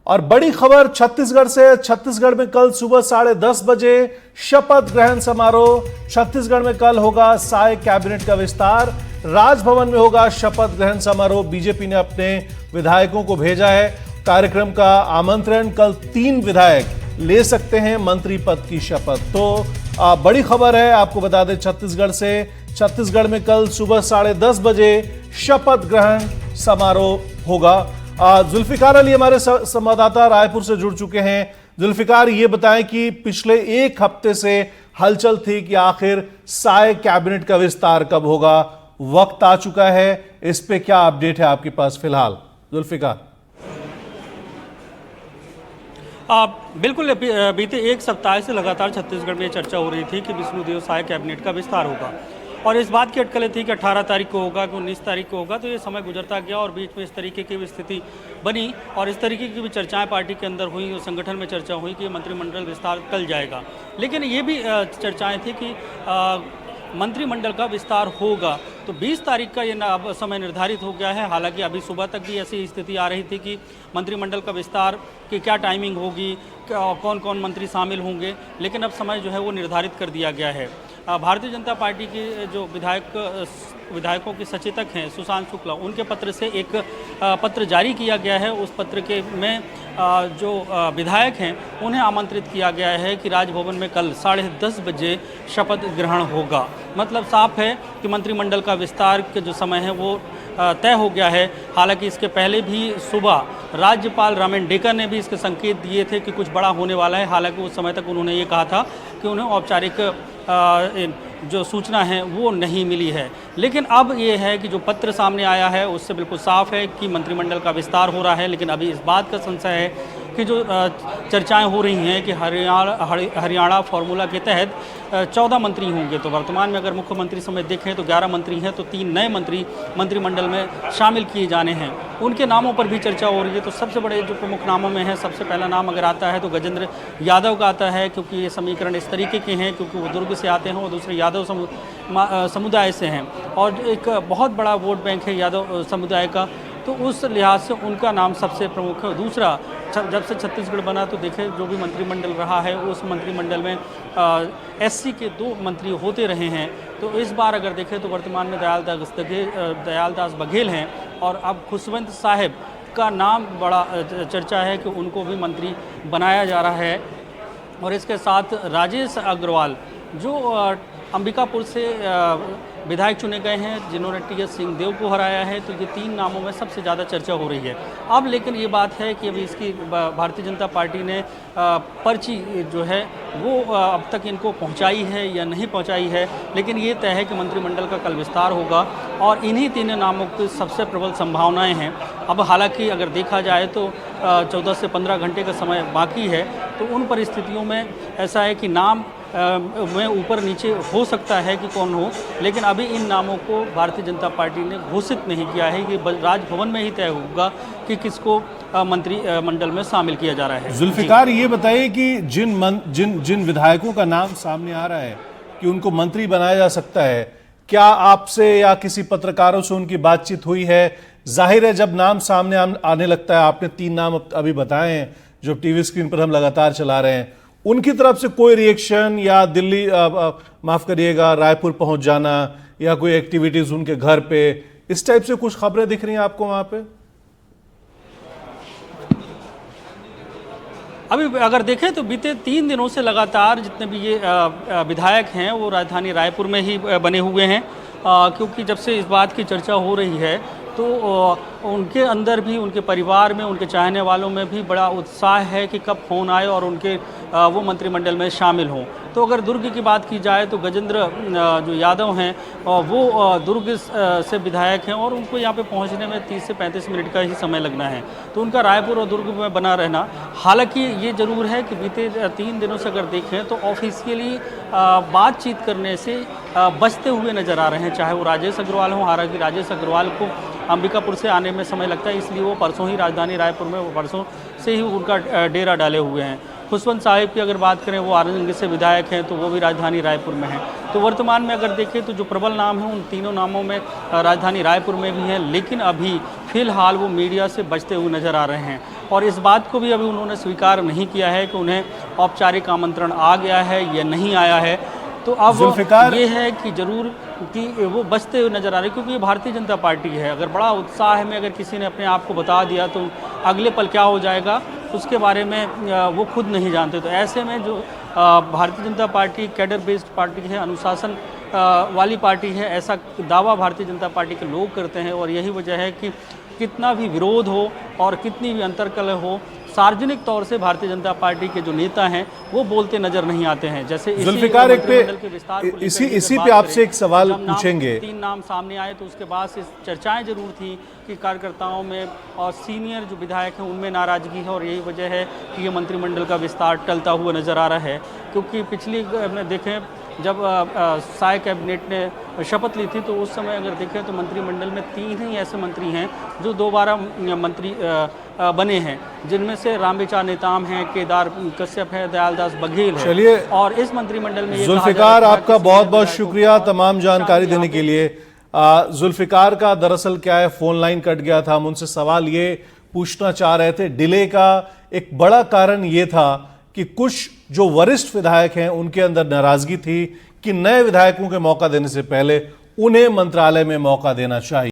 और बड़ी खबर छत्तीसगढ़ से। छत्तीसगढ़ में कल सुबह 10:30 बजे शपथ ग्रहण समारोह। छत्तीसगढ़ में कल होगा साय कैबिनेट का विस्तार। राजभवन में होगा शपथ ग्रहण समारोह। बीजेपी ने अपने विधायकों को भेजा है कार्यक्रम का आमंत्रण। कल 3 विधायक ले सकते हैं मंत्री पद की शपथ। तो बड़ी खबर है, आपको बता दें छत्तीसगढ़ से। छत्तीसगढ़ में कल सुबह 10:30 बजे शपथ ग्रहण समारोह होगा। जुल्फिकार अली हमारे संवाददाता रायपुर से जुड़ चुके हैं। जुल्फिकार, ये बताएं कि पिछले 1 हफ्ते से हलचल थी कि आखिर साय कैबिनेट का विस्तार कब होगा। वक्त आ चुका है, इस पे क्या अपडेट है आपके पास फिलहाल? जुल्फिकार। बिल्कुल, बीते 1 सप्ताह से लगातार छत्तीसगढ़ में चर्चा हो रही थी कि विष्णुदेव साय कैबिनेट का विस्तार होगा और इस बात की अटकलें थी कि 18 तारीख को होगा कि 19 तारीख को होगा। तो ये समय गुजरता गया और बीच में इस तरीके की भी स्थिति बनी और इस तरीके की भी चर्चाएं पार्टी के अंदर हुई और संगठन में चर्चा हुई कि मंत्रिमंडल विस्तार कल जाएगा। लेकिन ये भी चर्चाएं थी कि मंत्रिमंडल का विस्तार होगा। तो 20 तारीख का ये समय निर्धारित हो गया है। हालांकि अभी सुबह तक भी ऐसी स्थिति आ रही थी कि मंत्रिमंडल का विस्तार की क्या टाइमिंग होगी, कौन कौन मंत्री शामिल होंगे, लेकिन अब समय जो है वो निर्धारित कर दिया गया है। भारतीय जनता पार्टी के जो विधायकों के सचेतक हैं सुशांत शुक्ला, उनके पत्र से एक पत्र जारी किया गया है। उस पत्र के में जो विधायक हैं उन्हें आमंत्रित किया गया है कि राजभवन में कल 10:30 बजे शपथ ग्रहण होगा। मतलब साफ है कि मंत्रिमंडल का विस्तार के जो समय है वो तय हो गया है। हालांकि इसके पहले भी सुबह राज्यपाल रामेंडेकर ने भी इसके संकेत दिए थे कि कुछ बड़ा होने वाला है। हालांकि उस समय तक उन्होंने ये कहा था कि उन्हें औपचारिक जो सूचना है वो नहीं मिली है। लेकिन अब ये है कि जो पत्र सामने आया है उससे बिल्कुल साफ है कि मंत्रिमंडल का विस्तार हो रहा है। लेकिन अभी इस बात का संशय है कि जो चर्चाएं हो रही हैं कि हरियाणा फॉर्मूला के तहत 14 मंत्री होंगे। तो वर्तमान में अगर मुख्यमंत्री समेत देखें तो 11 मंत्री हैं, तो 3 नए मंत्री मंत्रिमंडल में शामिल किए जाने हैं। उनके नामों पर भी चर्चा हो रही है। तो सबसे बड़े जो प्रमुख नामों में है, सबसे पहला नाम अगर आता है तो गजेंद्र यादव का आता है, क्योंकि ये समीकरण इस तरीके के हैं क्योंकि वो दुर्ग से आते हैं और दूसरे यादव समुदाय से हैं और एक बहुत बड़ा वोट बैंक है यादव समुदाय का। तो उस लिहाज से उनका नाम सबसे प्रमुख है। दूसरा, जब से छत्तीसगढ़ बना तो देखें जो भी मंत्रिमंडल रहा है उस मंत्रिमंडल में एससी के 2 मंत्री होते रहे हैं। तो इस बार अगर देखें तो वर्तमान में दयालदास बघेल हैं और अब खुशवंत साहब का नाम बड़ा चर्चा है कि उनको भी मंत्री बनाया जा रहा है। और इसके साथ राजेश अग्रवाल जो अंबिकापुर से विधायक चुने गए हैं, जिन्होंने टीएस सिंहदेव को हराया है। तो ये 3 नामों में सबसे ज़्यादा चर्चा हो रही है। अब लेकिन ये बात है कि अभी इसकी भारतीय जनता पार्टी ने पर्ची जो है वो अब तक इनको पहुंचाई है या नहीं पहुंचाई है। लेकिन ये तय है कि मंत्रिमंडल का कल विस्तार होगा और इन्हीं 3 नामों की सबसे प्रबल संभावनाएं हैं। अब हालांकि अगर देखा जाए तो 14 से 15 घंटे का समय बाकी है। तो उन परिस्थितियों में ऐसा है कि नाम में ऊपर नीचे हो सकता है कि कौन हो, लेकिन अभी इन नामों को भारतीय जनता पार्टी ने घोषित नहीं किया है कि राजभवन में ही तय होगा कि किसको मंत्रिमंडल में शामिल किया जा रहा है। जुल्फिकार, ये बताइए कि जिन विधायकों का नाम सामने आ रहा है कि उनको मंत्री बनाया जा सकता है, क्या आपसे या किसी पत्रकारों से उनकी बातचीत हुई है? जाहिर है जब नाम सामने आने लगता है, आपने 3 नाम अभी बताए हैं जो टीवी स्क्रीन पर हम लगातार चला रहे हैं, उनकी तरफ से कोई रिएक्शन या दिल्ली माफ करिएगा रायपुर पहुंच जाना या कोई एक्टिविटीज उनके घर पे, इस टाइप से कुछ खबरें दिख रही हैं आपको वहां पे? अभी अगर देखें तो बीते 3 दिनों से लगातार जितने भी ये विधायक हैं वो राजधानी रायपुर में ही बने हुए हैं, क्योंकि जब से इस बात की चर्चा हो रही है तो उनके अंदर भी, उनके परिवार में, उनके चाहने वालों में भी बड़ा उत्साह है कि कब फोन आए और उनके वो मंत्रिमंडल में शामिल हों। तो अगर दुर्ग की बात की जाए तो गजेंद्र जो यादव हैं वो दुर्ग से विधायक हैं और उनको यहाँ पे पहुँचने में 30 से 35 मिनट का ही समय लगना है। तो उनका रायपुर और दुर्ग में बना रहना, हालांकि ये ज़रूर है कि बीते 3 दिनों से अगर देखें तो ऑफिशियली बातचीत करने से बचते हुए नज़र आ रहे हैं, चाहे वो राजेश अग्रवाल हों। हालांकि राजेश अग्रवाल को अंबिकापुर से आने में समय लगता है, इसलिए वो परसों ही राजधानी रायपुर में, वो परसों से ही उनका डेरा डाले हुए हैं। खुशवंत साहिब की अगर बात करें, वो आरंग से विधायक हैं, तो वो भी राजधानी रायपुर में हैं। तो वर्तमान में अगर देखें तो जो प्रबल नाम है उन तीनों नामों में राजधानी रायपुर में भी हैं, लेकिन अभी फिलहाल वो मीडिया से बचते हुए नज़र आ रहे हैं और इस बात को भी अभी उन्होंने स्वीकार नहीं किया है कि उन्हें औपचारिक आमंत्रण आ गया है या नहीं आया है। तो अब जुल्फ़िकार ये है कि ज़रूर कि वो बचते हुए नज़र आ रहे हैं, क्योंकि ये भारतीय जनता पार्टी है। अगर बड़ा उत्साह में अगर किसी ने अपने आप को बता दिया तो अगले पल क्या हो जाएगा उसके बारे में वो खुद नहीं जानते। तो ऐसे में जो Bharatiya Janata party cadre based party है, अनुशासन वाली पार्टी है, ऐसा दावा भारतीय जनता पार्टी के लोग करते हैं और यही वजह है कि कितना भी विरोध हो और कितनी भी अंतर्कलह हो, सार्वजनिक तौर से भारतीय जनता पार्टी के जो नेता हैं वो बोलते नजर नहीं आते हैं। जैसे जुल्फ़िकार इसी पे आपसे एक सवाल पूछेंगे। 3 नाम सामने आए तो उसके बाद से चर्चाएं जरूर थी कि कार्यकर्ताओं में और सीनियर जो विधायक हैं उनमें नाराजगी है और यही वजह है कि ये मंत्रिमंडल का विस्तार टलता हुआ नजर आ रहा है। क्योंकि पिछली में देखें जब साय कैबिनेट ने शपथ ली थी तो उस समय अगर देखें तो मंत्रिमंडल में 3 ही ऐसे मंत्री हैं जो दोबारा मंत्री बने हैं, जिनमें से रामविचार नेताम हैं, केदार कश्यप है, दयालदास बघेल है। चलिए, और इस मंत्रिमंडल में जुल्फ़िकार आपका बहुत बहुत शुक्रिया तमाम जानकारी देने के लिए। जुल्फ़िकार का दरअसल क्या है, फोन लाइन कट गया था, हम उनसे सवाल ये पूछना चाह रहे थे। डिले का एक बड़ा कारण ये था कि कुछ जो वरिष्ठ विधायक हैं उनके अंदर नाराजगी थी कि नए विधायकों के मौका देने से पहले उन्हें मंत्रालय में मौका देना चाहिए।